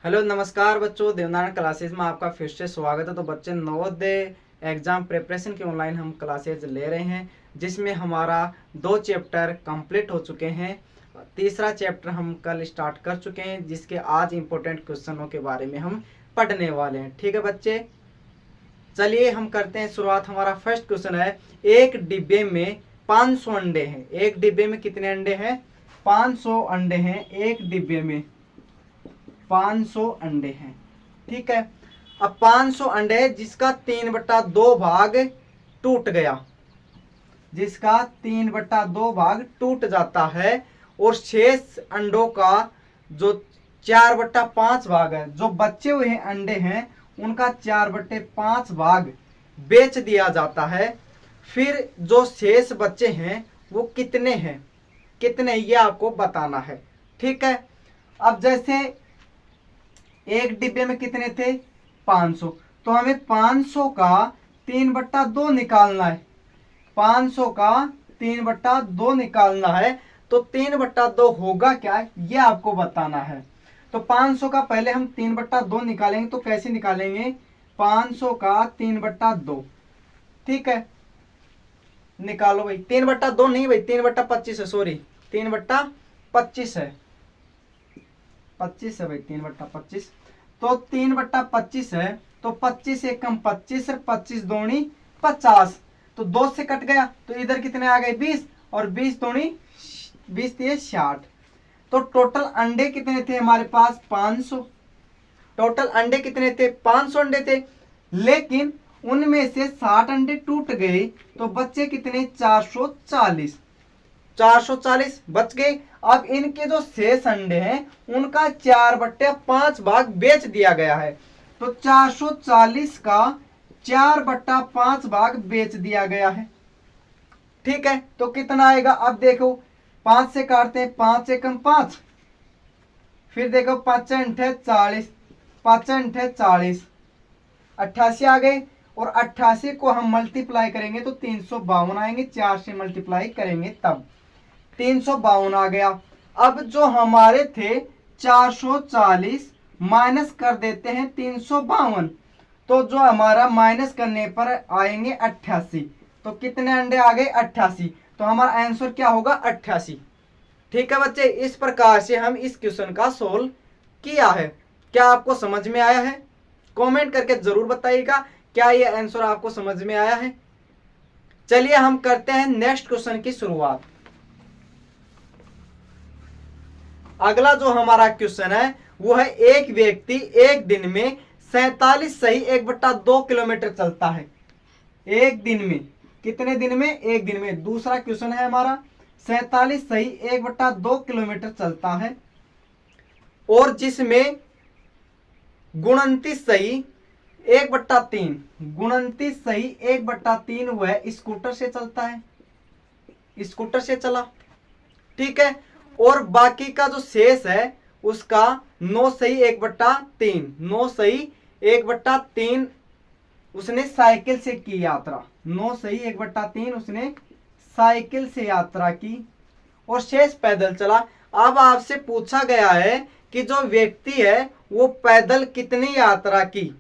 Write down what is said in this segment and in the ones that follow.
Hello नमस्कार बच्चों, Devnarayan classes में आपका फिर से स्वागत है। तो बच्चे, नवोदय एग्जाम प्रिपरेशन की ऑनलाइन हम क्लासेज ले रहे हैं, जिसमें हमारा 2 चैप्टर कंप्लीट हो चुके हैं। तीसरा चैप्टर हम कल स्टार्ट कर चुके हैं, जिसके आज इंपॉर्टेंट क्वेश्चनों के बारे में हम पढ़ने वाले हैं। ठीक है बच्चे, चलिए हम करते हैं शुरुआत। हमारा फर्स्ट क्वेश्चन है, एक डिब्बे में 500 अंडे हैं। एक डिब्बे में कितने अंडे हैं? 500 अंडे हैं। एक डिब्बे में 500 अंडे हैं। ठीक है, अब 500 अंडे जिसका 3/2 भाग टूट गया, जिसका 3/2 भाग टूट जाता है, और शेष अंडों का जो 4/5 भाग है, जो बचे हुए हैं अंडे हैं, उनका 4/5 भाग बेच दिया जाता है। फिर जो शेष बचे हैं वो कितने हैं? कितने, ये आपको बताना है। ठीक है, अब जैसे एक डिब्बे में कितने थे? 500, तो हमें 500 का 3/2 निकालना है। 500 का 3/2 निकालना है, तो 3/2 होगा क्या, ये आपको बताना है। तो 500 का पहले हम 3/2 निकालेंगे, तो कैसे निकालेंगे? 500 का 3/2, ठीक है, निकालो भाई। 3/2 नहीं भाई, 3/25 है, सॉरी 3/25 है, 25 है भाई, 3/25। तो 3/25 है, तो 25 एकम 25 और 25 दूनी 50। तो 2 से कट गया, तो इधर कितने आ गए? 20, और 20 दूनी 20 दिए 60। तो टोटल अंडे कितने थे हमारे पास? 500। टोटल अंडे कितने थे? 500 अंडे थे, लेकिन उनमें से 60 अंडे टूट गए, तो बच्चे कितने? 440। 440 बच गए। अब इनके जो शेष अंडे हैं, उनका 4/5 भाग बेच दिया गया है। तो 440 का 4/5 भाग बेच दिया गया है। ठीक है, तो कितना आएगा? अब देखो, 5 से काटते हैं, 5 एकम 5, फिर देखो 5 अंठे 40, 5 अंठे 40, 88 आ गए। और 88 को हम मल्टीप्लाई करेंगे तो 352 आएंगे। 4 से मल्टीप्लाई करेंगे तब 352 आ गया। अब जो हमारे थे 440 माइनस कर देते हैं 352, तो जो हमारा माइनस करने पर आएंगे 88। तो कितने अंडे आ गए? 88। तो हमारा आंसर क्या होगा? 88। ठीक है बच्चे, इस प्रकार से हम इस क्वेश्चन का सोल्व किया है। क्या आपको समझ में आया है? कमेंट करके जरूर बताइएगा, क्या ये आंसर आपको समझ में आया है। चलिए हम करते हैं नेक्स्ट क्वेश्चन की शुरुआत। अगला जो हमारा क्वेश्चन है वो है, एक व्यक्ति एक दिन में 47 सही 1/2 किलोमीटर चलता है। एक दिन में, कितने दिन में? एक दिन में। दूसरा क्वेश्चन है हमारा, 47 सही 1/2 किलोमीटर चलता है, और जिसमें 29 सही 1/3, 29 सही 1/3 वह स्कूटर से चलता है, स्कूटर से चला। ठीक है, और बाकी का जो शेष है उसका 9 सही 1/3, 9 सही 1/3 उसने साइकिल से की यात्रा। 9 सही 1/3 उसने साइकिल से यात्रा की, और शेष पैदल चला। अब आपसे पूछा गया है कि जो व्यक्ति है वो पैदल कितनी यात्रा की?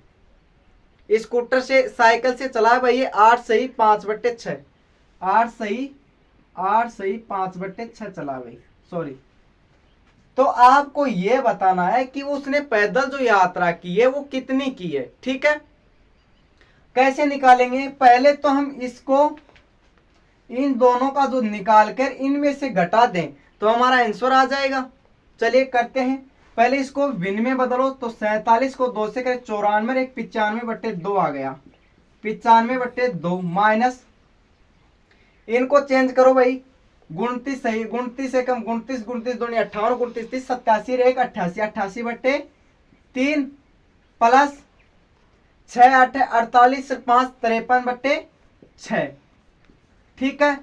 स्कूटर से, साइकिल से चला है भाई, ये 8 सही 5/6, 8 सही 5/6 चला भाई, सॉरी। तो आपको यह बताना है कि उसने पैदल जो यात्रा की है वो कितनी की है। ठीक है, कैसे निकालेंगे? पहले तो हम इसको, इन दोनों का जो निकाल कर इनमें से घटा दें तो हमारा आंसर आ जाएगा। चलिए करते हैं। पहले इसको भिन्न में बदलो, तो 47 को 2 से करें 94, एक 95/2 आ गया, 95/2 माइनस, इनको चेंज करो भाई, 29 सही, 29 से कम 29, 29 दूनी 58, 29 30, 87 एक 88, 88/3 प्लस 6 8 48, 5 53/6। ठीक है,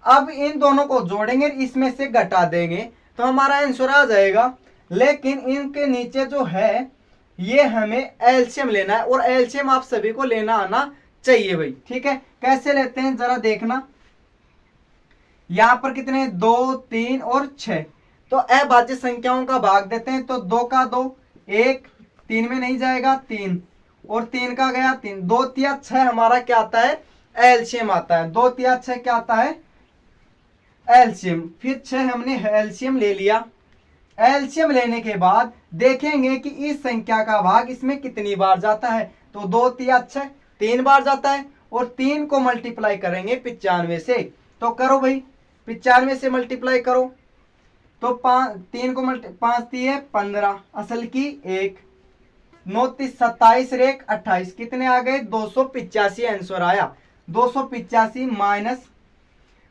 अब इन दोनों को जोड़ेंगे, इसमें से घटा देंगे तो हमारा आंसर आ जाएगा। लेकिन इनके नीचे जो है ये हमें एलसीएम लेना है, और एलसीएम आप सभी को लेना आना चाहिए भाई। ठीक है, कैसे लेते हैं जरा देखना। यहां पर कितने? 2 3 और 6। तो अभाज्य संख्याओं का भाग देते हैं, तो 2 का 2, 1 3 में नहीं जाएगा 3 और 3 का गया 3, 2 तिया 6 हमारा क्या आता है एलसीएम आता है। 2 तिया 6 क्या आता है एलसीएम। फिर 6 हमने एलसीएम ले लिया। एलसीएम लेने के बाद देखेंगे कि इस संख्या का भाग इसमें कितनी बार जाता है। तो 2 तिया 6 3 बार जाता है और 3 को मल्टीप्लाई करेंगे 95 से। तो करो भाई 95 से मल्टीप्लाई करो तो 3 को 5 तिये 15 असल की 1 9 30 27 रेख 28 कितने आ गए 285 आंसर आया। 285 माइनस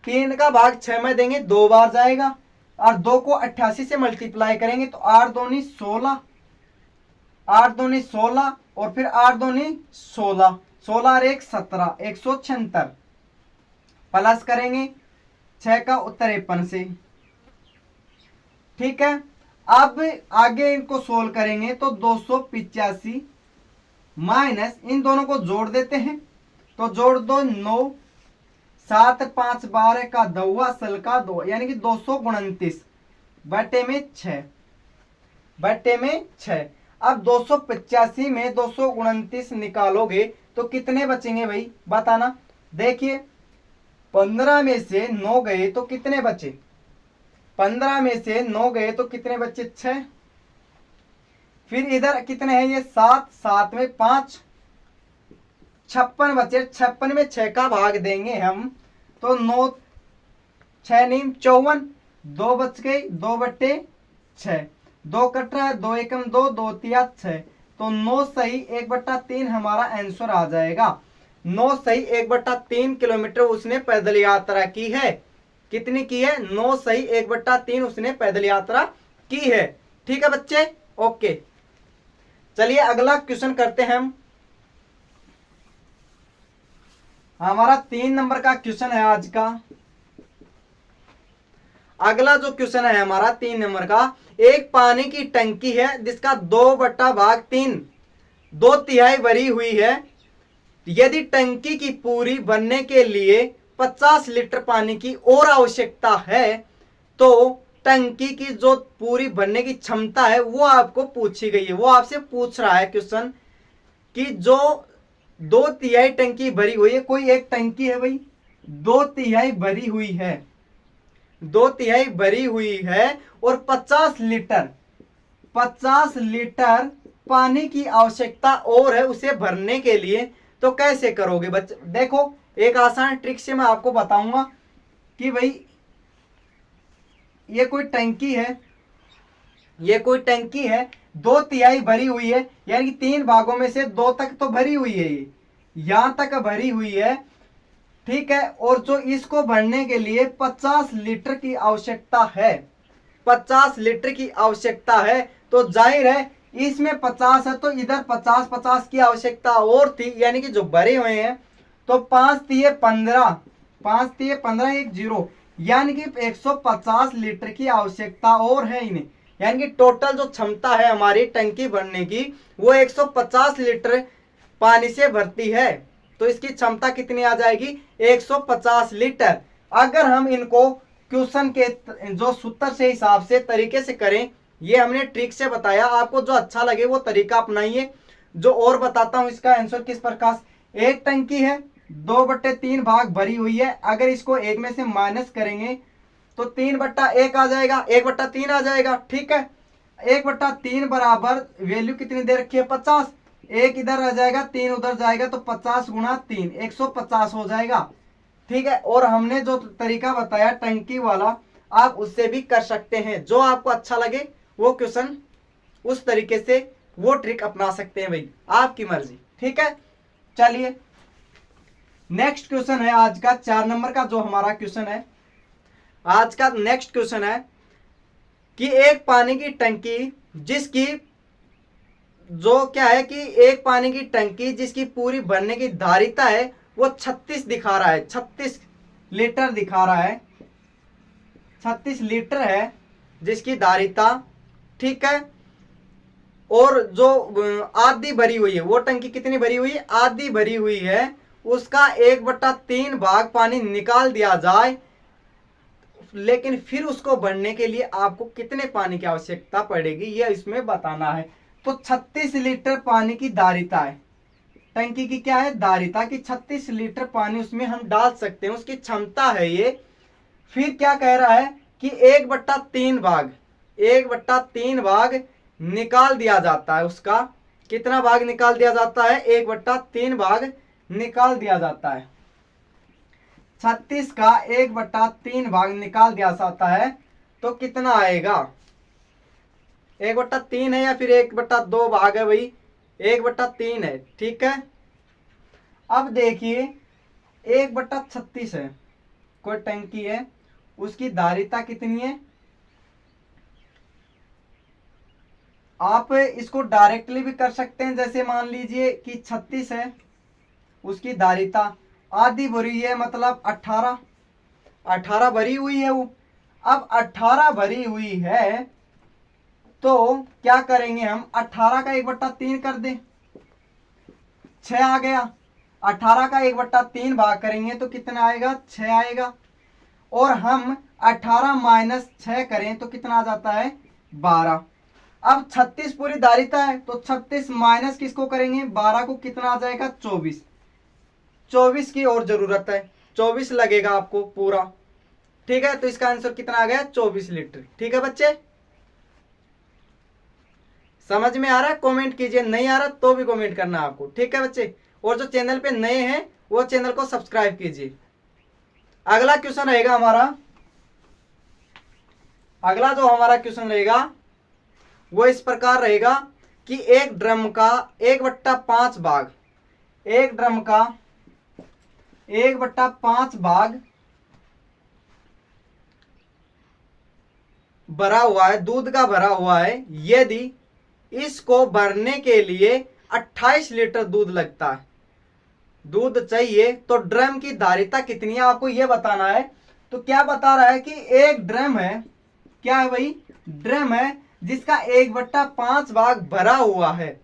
3 का भाग 6 में देंगे 2 बार जाएगा और 2 को 88 से मल्टीप्लाई करेंगे तो 8 दूनी 16 8 दूनी 16 और फिर 8 दूनी 16 16 रेख 17 176 प्लस करेंगे 6 का उत्तर 53 से। ठीक है, अब आगे इनको सोल्व करेंगे तो 285 माइनस इन दोनों को जोड़ देते हैं तो जोड़ दो 9 7 5 12 का 2 सल का 2 यानी कि 229 बटे में 6 बटे में 6। अब 285 में 229 निकालोगे तो कितने बचेंगे भाई बताना। देखिए 15 में से 9 गए तो कितने बचे 15 में से 9 गए तो कितने बचे 6। फिर इधर कितने हैं ये 7 7 में 5 56 बचे। 56 में 6 का भाग देंगे हम तो 9 6 नहीं 54 2 बच गई 2 बटे 6 2 कट रहा है 2 एकम 2 2 तिया 6 तो 9 सही 1/3 हमारा आंसर आ जाएगा। 9 सही 1/3 किलोमीटर उसने पैदल यात्रा की है। कितनी की है 9 सही 1/3 उसने पैदल यात्रा की है। ठीक है बच्चे ओके, चलिए अगला क्वेश्चन करते हैं हम। हमारा 3 नंबर का क्वेश्चन है आज का। अगला जो क्वेश्चन है हमारा 3 नंबर का, एक पानी की टंकी है जिसका 2/3 2/3 भरी हुई है। यदि टंकी की पूरी भरने के लिए 50 लीटर पानी की और आवश्यकता है तो टंकी की जो पूरी भरने की क्षमता है वो आपको पूछी गई है। वो आपसे पूछ रहा है क्वेश्चन कि जो 2/3 टंकी भरी हुई है, कोई एक टंकी है भाई 2/3 भरी हुई है 2/3 भरी हुई है और 50 लीटर पानी की आवश्यकता और है उसे भरने के लिए। तो कैसे करोगे बच्चे, देखो एक आसान ट्रिक से मैं आपको बताऊंगा कि भाई ये कोई टंकी है 2/3 भरी हुई है यानी कि 3 भागों में से 2 तक तो भरी हुई है, ये यहां तक भरी हुई है। ठीक है, और जो इसको भरने के लिए 50 लीटर की आवश्यकता है 50 लीटर की आवश्यकता है तो जाहिर है इसमें 50 है तो इधर 50 की आवश्यकता और थी यानी कि जो भरे हुए हैं तो 5 तिये 15 1 0 यानी कि 150 लीटर की आवश्यकता और है इन्हें। यानी कि टोटल जो क्षमता है हमारी टंकी भरने की वो 150 लीटर पानी से भरती है। तो इसकी क्षमता कितनी आ जाएगी 150 लीटर। अगर हम इनको क्वेश्चन के जो सूत्र से हिसाब से तरीके से करें, ये हमने ट्रिक से बताया, आपको जो अच्छा लगे वो तरीका अपनाइए। जो और बताता हूं इसका आंसर किस प्रकार। एक टंकी है 2/3 भाग भरी हुई है, अगर इसको 1 में से माइनस करेंगे तो 3/1 आ जाएगा 1/3 आ जाएगा। ठीक है, 1/3 बराबर वैल्यू कितनी दे रखी है 50, 1 इधर आ जाएगा 3 उधर जाएगा तो 50 गुणा 3 150 हो जाएगा। ठीक है, और हमने जो तरीका बताया टंकी वाला आप उससे भी कर सकते हैं। जो आपको अच्छा लगे वो क्वेश्चन उस तरीके से वो ट्रिक अपना सकते हैं भाई, आपकी मर्जी। ठीक है, चलिए नेक्स्ट क्वेश्चन है आज का 4 नंबर का। जो हमारा क्वेश्चन है आज का नेक्स्ट क्वेश्चन है कि एक पानी की टंकी जिसकी जो क्या है कि एक पानी की टंकी जिसकी पूरी भरने की धारिता है वो 36 दिखा रहा है 36 लीटर दिखा रहा है 36 लीटर है जिसकी धारिता। ठीक है, और जो आधी भरी हुई है वो टंकी कितनी भरी हुई है आधी भरी हुई है, उसका 1/3 भाग पानी निकाल दिया जाए, लेकिन फिर उसको भरने के लिए आपको कितने पानी की आवश्यकता पड़ेगी ये इसमें बताना है। तो 36 लीटर पानी की धारिता है। टंकी की क्या है? धारिता की 36 लीटर पानी उसमें हम डाल सकते हैं, उसकी क्षमता है ये। फिर क्या कह रहा है कि 1/3 भाग निकाल दिया जाता है। उसका कितना भाग निकाल दिया जाता है? 1/3 भाग निकाल दिया जाता है। 36 का 1/3 भाग निकाल दिया जाता है तो कितना आएगा? 1/3 है या फिर 1/2 भाग है भाई? 1/3 है, ठीक है। अब देखिए 1/36 है, कोई टंकी है, उसकी धारिता कितनी है? आप इसको डायरेक्टली भी कर सकते हैं, जैसे मान लीजिए कि 36 है, उसकी धारिता आधी भरी है, मतलब 18 भरी हुई है वो। अब 18 भरी हुई है तो क्या करेंगे हम? 18 का 1/3 कर दें, 6 आ गया। 18 का 1/3 भाग करेंगे तो कितना आएगा? 6 आएगा। और हम 18 माइनस 6 करें तो कितना आ जाता है? 12। अब 36 पूरी धारिता है तो 36 माइनस किसको करेंगे? 12 को, कितना आ जाएगा? 24। 24 की और जरूरत है, 24 लगेगा आपको पूरा, ठीक है। तो इसका आंसर कितना आ गया? 24 लीटर। ठीक है बच्चे, समझ में आ रहा है? कमेंट कीजिए, नहीं आ रहा तो भी कमेंट करना आपको, ठीक है बच्चे। और जो चैनल पे नए हैं वो चैनल को सब्सक्राइब कीजिए। अगला क्वेश्चन रहेगा हमारा, अगला जो हमारा क्वेश्चन रहेगा वो इस प्रकार रहेगा कि एक ड्रम का 1/5 भाग, एक ड्रम का 1/5 भाग भरा हुआ है, दूध का भरा हुआ है। यदि इसको भरने के लिए 28 लीटर दूध लगता है, दूध चाहिए, तो ड्रम की धारिता कितनी है आपको यह बताना है। तो क्या बता रहा है कि एक ड्रम है, क्या है भाई? ड्रम है जिसका 1/5 भाग भरा हुआ है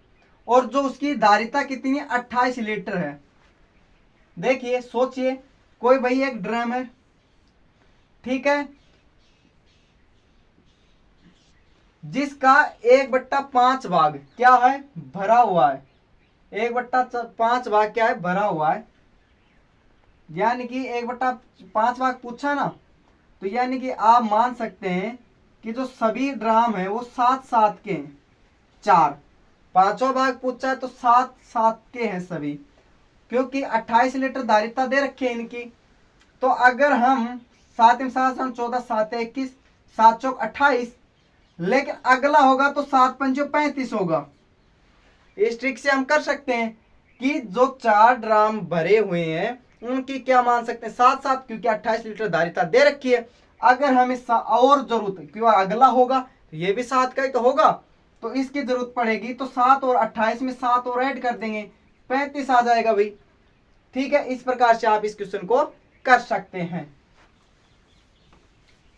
और जो उसकी धारिता कितनी है? 28 लीटर है। देखिए सोचिए, कोई भाई एक ड्रम है, ठीक है, जिसका 1/5 भाग क्या है? भरा हुआ है। 1/5 भाग क्या है? भरा हुआ है। यानी कि 1/5 भाग पूछा ना, तो यानी कि आप मान सकते हैं कि जो सभी ड्राम है वो 7-7 के हैं। 4 पांचों भाग पूछा है तो 7-7 के हैं सभी, क्योंकि 28 लीटर धारिता दे रखी है इनकी। तो अगर हम 7 में 7 14, 7 21, 7 चौक 28, लेकिन अगला होगा तो 7 पंचो 35 होगा। इस ट्रिक से हम कर सकते हैं कि जो 4 ड्राम भरे हुए हैं उनकी क्या मान सकते हैं? 7-7, क्योंकि 28 लीटर धारिता दे रखी है। अगर हमें और जरूरत है, क्योंकि अगला होगा तो ये भी 7 का ही तो होगा, तो इसकी जरूरत पड़ेगी, तो 7 और 28 में 7 और ऐड कर देंगे, 35 आ जाएगा भाई। ठीक है, इस प्रकार से आप इस क्वेश्चन को कर सकते हैं।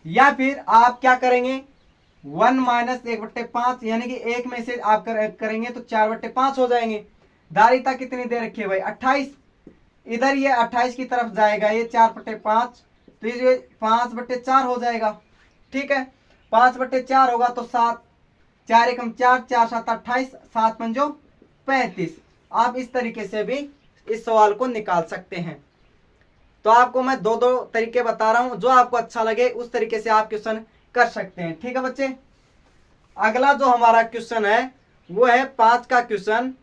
या फिर आप क्या करेंगे? 1 माइनस 1/5, यानी कि एक में से आप करेंगे तो 4/5 हो जाएंगे। धारिता कितनी दे रखी है भाई? 28। इधर ये 28 की तरफ जाएगा, ये 4/5, तो ये 5/4 हो जाएगा। ठीक है, 5/4 होगा तो 7, 4 एकम 4, 4 7 28, 7 पंजो 35। आप इस तरीके से भी इस सवाल को निकाल सकते हैं। तो आपको मैं दो तरीके बता रहा हूं, जो आपको अच्छा लगे उस तरीके से आप क्वेश्चन कर सकते हैं। ठीक है बच्चे, अगला जो हमारा क्वेश्चन है वो है 5 का क्वेश्चन,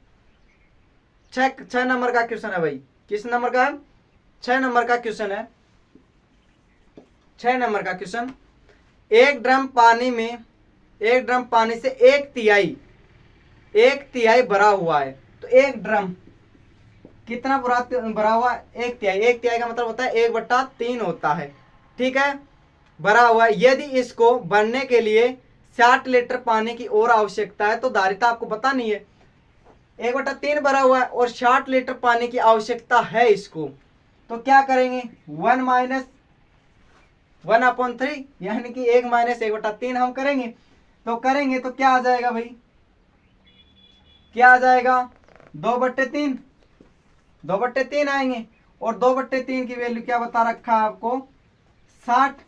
6 नंबर का क्वेश्चन है भाई। किस नंबर का? 6 नंबर का क्वेश्चन है। 6 नंबर का क्वेश्चन, एक ड्रम पानी से 1/3 भरा हुआ है। तो एक ड्रम कितना भरा हुआ है? 1/3। 1/3 का मतलब होता है 1/3 होता है। ठीक है, भरा हुआ है। यदि इसको भरने के लिए 60 लीटर पानी की और आवश्यकता है, तो धारिता आपको पता नहीं है, 1/3 भरा हुआ है और 60 लीटर पानी की आवश्यकता है इसको, तो क्या करेंगे? 1 माइनस 1/3, यानी कि 1 माइनस 1/3 हम करेंगे। तो करेंगे तो क्या आ जाएगा भाई? क्या आ जाएगा? 2/3, 2/3 आएंगे। और 2/3 की वैल्यू क्या बता रखा है आपको? 60।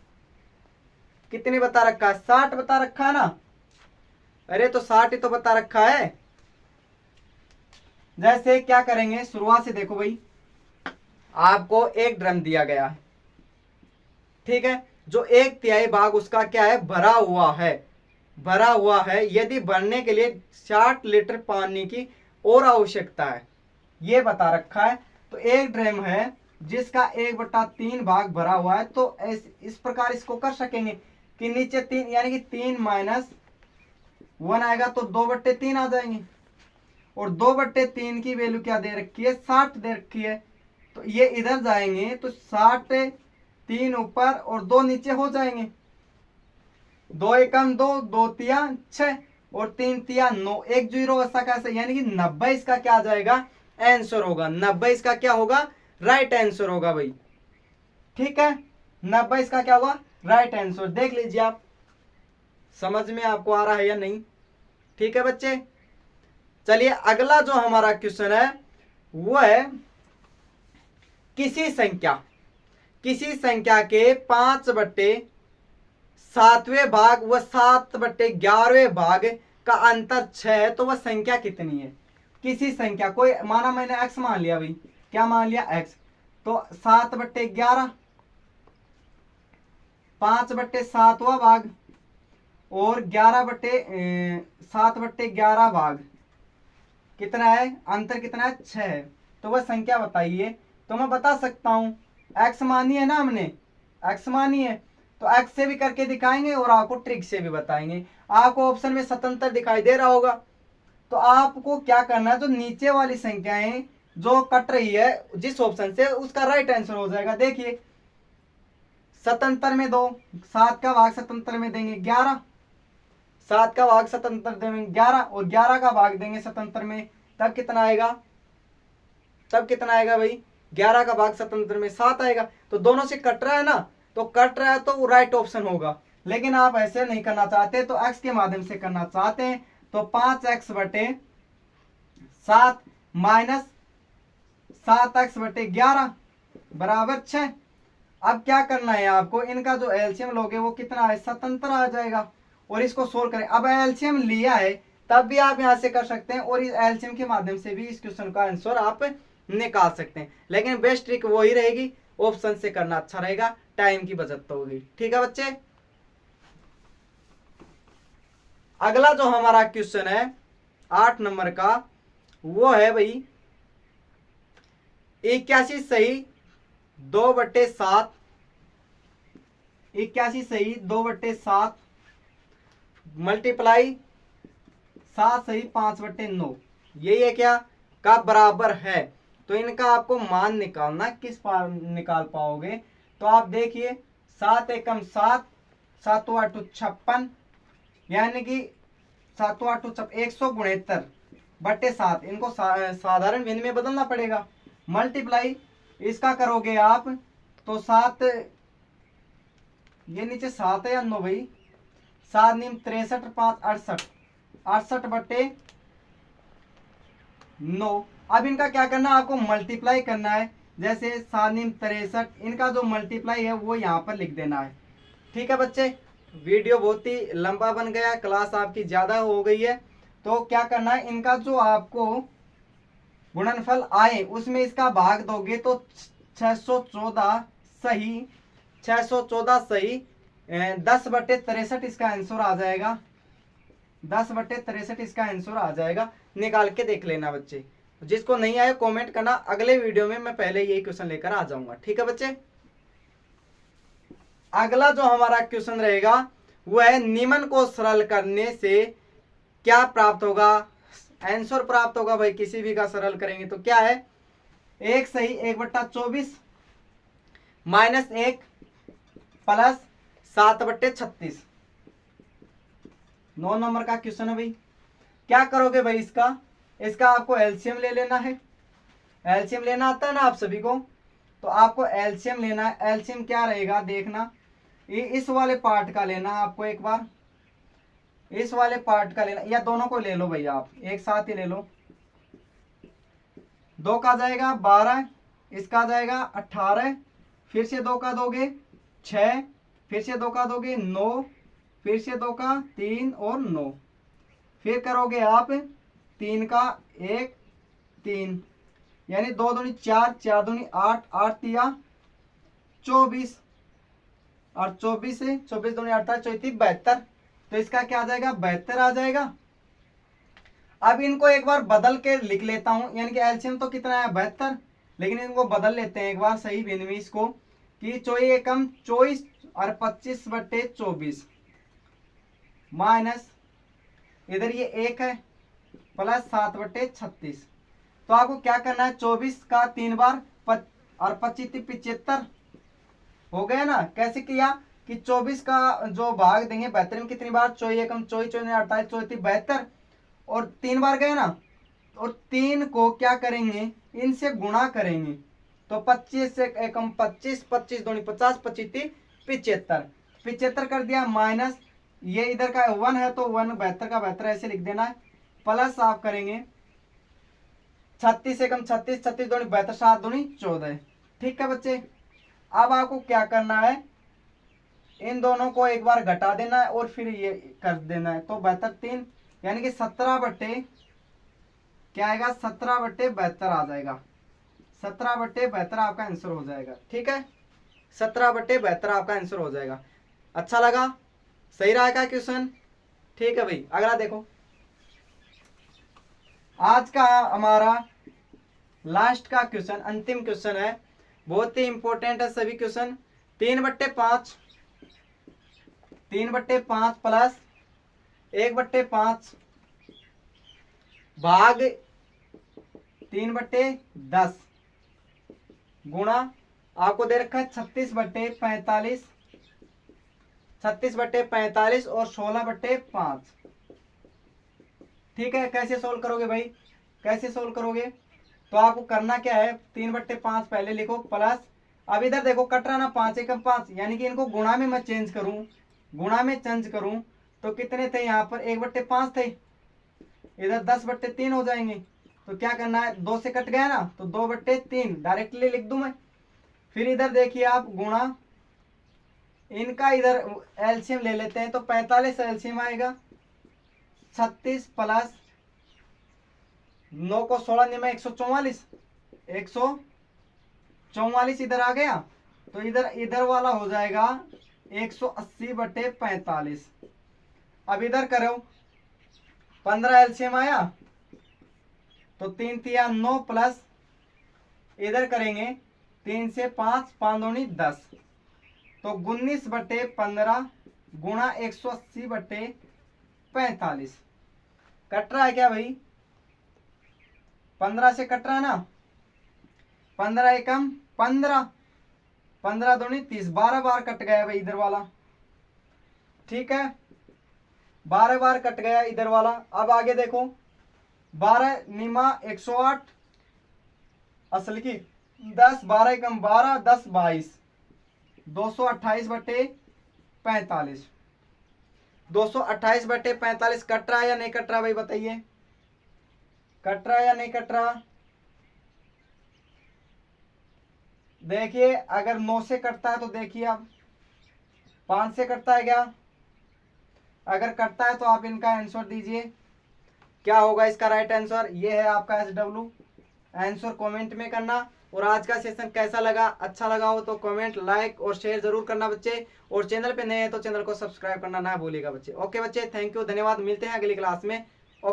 कितनी बता रखा है? 60 बता रखा है ना। अरे तो 60 ही तो बता रखा है। जैसे क्या करेंगे, शुरुआत से देखो भाई, आपको एक ड्रम दिया गया है, ठीक है, जो 1/3 भाग उसका क्या है, भरा हुआ है, भरा हुआ है। यदि भरने के लिए 60 लीटर पानी की और आवश्यकता है, ये बता रखा है। तो एक ड्रम है जिसका 1/3 भाग भरा हुआ है, तो इस प्रकार इसको कर सकेंगे कि नीचे 3 यानी कि 3 - 1 आएगा तो 2/3 आ जाएंगे। और 2/3 की वैल्यू क्या दे रखी है, 60 दे रखी है। तो ये इधर जाएंगे तो 60, 3 ऊपर और 2 नीचे हो जाएंगे। 2 एकम 2, 2 तिया 6 और 3 तिया 9, 1 0 ऐसा कैसे, यानी कि 90 इसका क्या आ जाएगा, आंसर होगा। 90 इसका क्या होगा, राइट आंसर होगा भाई, ठीक है। 90 इसका क्या होगा, राइट आंसर। देख लीजिए आप, समझ में आपको आ रहा है या नहीं, ठीक है बच्चे। चलिए अगला जो हमारा क्वेश्चन है वो है किसी संख्या के 5/7वें भाग व 7/11वें भाग का अंतर 6 है, तो वह संख्या कितनी है। किसी संख्या, कोई माना मैंने x मान लिया भाई, क्या मान लिया x, तो 7/11 5/7वां भाग और 7/11 भाग कितना है, अंतर कितना है, 6 है। तो वह संख्या बताइए। तो मैं बता सकता हूं, x मानी है ना हमने, x मानी है तो x से भी करके दिखाएंगे और आपको ट्रिक से भी बताएंगे। आपको ऑप्शन में स्वतंत्र दिखाई दे रहा होगा, तो आपको क्या करना है, जो नीचे वाली संख्याएं जो कट रही है जिस ऑप्शन से, उसका राइट आंसर हो जाएगा। देखिए स्वतंत्र में दो, 7 का भाग स्वतंत्र में देंगे 11, 7 का भाग स्वतंत्र देंगे 11 और 11 का भाग देंगे स्वतंत्र में, तब कितना आएगा, भाई 11 का भाग स्वतंत्र में 7 आएगा। तो दोनों से कट रहा है ना, तो कट रहा है तो राइट ऑप्शन होगा। लेकिन आप ऐसे नहीं करना चाहते तो x के माध्यम से करना चाहते हैं, तो 5x/7 माइनस 7x/11 बराबर 6। अब क्या करना है आपको, इनका जो एलसीएम लोगे वो कितना है, स्वतंत्र आ जाएगा। और इसको सोल्व करें। अब एलसीएम लिया है तब भी आप यहां से कर सकते हैं और इस एलसीएम के माध्यम से भी इस क्वेश्चन का आंसर आप निकाल सकते हैं। लेकिन बेस्ट ट्रिक वही रहेगी, ऑप्शन से करना अच्छा रहेगा, टाइम की बचत तो होगी, ठीक है बच्चे। अगला जो हमारा क्वेश्चन है 8 नंबर का, वो है भाई 81 सही 2/7, 81 सही 2/7 मल्टीप्लाई 7 सही 5/9, यही है क्या, का बराबर है। तो इनका आपको मान निकालना, किस पार निकाल पाओगे, तो आप देखिए 7 एकम 7, 7 8 56, यानी कि 7 8 169/7, इनको साधारण भिन्न में बदलना पड़ेगा। मल्टीप्लाई इसका करोगे आप तो 7, ये नीचे 7 है या 9 भाई, 7 नीम 63 5 68, 68/9। अब इनका क्या करना है, आपको मल्टीप्लाई करना है। जैसे 7 नीम 63, इनका जो मल्टीप्लाई है वो यहाँ पर लिख देना है, ठीक है बच्चे। वीडियो बहुत ही लंबा बन गया, क्लास आपकी ज्यादा हो गई है, तो क्या करना है, इनका जो आपको गुणनफल आए उसमें इसका भाग दोगे तो 614 सही 10/63 इसका आंसर आ जाएगा, 10/63 इसका आंसर आ जाएगा। निकाल के देख लेना बच्चे, जिसको नहीं आया कमेंट करना, अगले वीडियो में मैं पहले यही क्वेश्चन लेकर आ जाऊंगा, ठीक है बच्चे। अगला जो हमारा क्वेश्चन रहेगा वो है निम्न को सरल करने से क्या प्राप्त होगा, आंसर प्राप्त होगा भाई, किसी भी का सरल करेंगे तो क्या है, 1 सही 1/24 माइनस 1 प्लस 7/36, 9 नंबर का क्वेश्चन है भाई। क्या करोगे भाई, इसका आपको एलसीएम ले लेना है। एलसीएम लेना आता है ना आप सभी को, तो आपको एलसीएम लेना है। एलसीएम क्या रहेगा देखना, ये इस वाले पार्ट का लेना आपको, एक बार इस वाले पार्ट का लेना, या दोनों को ले लो भैया, आप एक साथ ही ले लो। 2 का जाएगा 12, इसका जाएगा 18, फिर से 2 का दोगे 6, फिर से 2 का दोगे 9, फिर से 2 का 3 और 9, फिर करोगे आप 3 का 1 3, यानी 2 दूनी 4, 4 दूनी 8, 8 तिया 24 और 24 से 24 दूनी 48, 34 72। तो इसका क्या आ जाएगा 72 आ जाएगा। अब इनको एक बार बदल के लिख लेता हूं, यानी कि एलसीएम तो कितना है 72, लेकिन इनको बदल लेते हैं एक बार सही विनिमय को कि 24 एकम 24 और 25/24 माइनस इधर ये 1 है प्लस 7/36। तो आपको क्या करना है 24 का 3 बार और 25 75 हो गया ना। कैसे किया कि 24 का जो भाग देंगे 72 में कितनी बार 24 एकम 24 24 28 34 72 और 3 बार गए ना, और 3 को क्या करेंगे इनसे गुणा करेंगे। तो 25 से एकम 25, 25 दूनी 50, 25 75, 75 कर दिया माइनस ये इधर का 1 है तो 1 72 का 72 ऐसे लिख देना है, प्लस आप करेंगे 36 एकम 36, 36 दूनी 72, 7 दूनी 14। ठीक है बच्चे, अब आपको क्या करना है इन दोनों को एक बार घटा देना है और फिर ये कर देना है। तो 72 3 यानी कि 17 बट्टे क्या आएगा 17/72 आ जाएगा। 17/72 आपका आंसर हो जाएगा। ठीक है 17/72 आपका आंसर हो जाएगा। अच्छा लगा, सही रहा का क्वेश्चन। ठीक है भाई, अगला देखो। आज का हमारा लास्ट का क्वेश्चन, अंतिम क्वेश्चन है, बहुत ही इंपॉर्टेंट है सभी क्वेश्चन। 3/5 प्लस 1/5 भाग 3/10 गुणा आपको दे रखा है 36/45, 36/45 और 16/5। ठीक है, कैसे सोल्व करोगे भाई, कैसे सोल्व करोगे? तो आपको करना क्या है 3/5 पहले लिखो प्लस, अब इधर देखो कट रहा ना 5 एकम 5, यानी कि इनको गुणा में मैं चेंज करूं, गुणा में चेंज करूं तो कितने थे यहाँ पर 1/5 थे, इधर 10/3 हो जाएंगे। तो क्या करना है 2 से कट गया ना तो 2/3 डायरेक्टली लिख दूं मैं। फिर इधर देखिए आप गुणा इनका इधर एलसीएम ले लेते हैं तो 45 एलसीएम आएगा, 36 प्लस 9 को 16 में 144, 144 इधर आ गया तो इधर वाला हो जाएगा 180/45। अब इधर करो 15 एलसीएम आया तो 3 तिया 9 प्लस इधर करेंगे 3 से 5, 5 दूनी 10, तो 19/15 गुणा 180/45। कट रहा है क्या भाई 15 से कट रहा है ना, 15 एकम 15, 15 दूनी 30, 12 बार कट गया भाई इधर वाला। ठीक है 12 बार कट गया इधर वाला। अब आगे देखो 12 निमा 108 असल की 10, 12 एकम 12, 10 22, 228/45, 228/45 कट रहा है या नहीं कट रहा भाई बताइए, कट रहा है या नहीं कट रहा? देखिए अगर 9 से कटता है तो देखिए अब 5 से कटता है क्या, अगर कटता है तो आप इनका आंसर दीजिए क्या होगा इसका राइट आंसर। ये है आपका SW, आंसर कमेंट में करना। और आज का सेशन कैसा लगा, अच्छा लगा हो तो कमेंट लाइक और शेयर जरूर करना बच्चे, और चैनल पे नए हैं तो चैनल को सब्सक्राइब करना ना भूलिएगा बच्चे। ओके बच्चे, थैंक यू, धन्यवाद, मिलते हैं अगली क्लास में।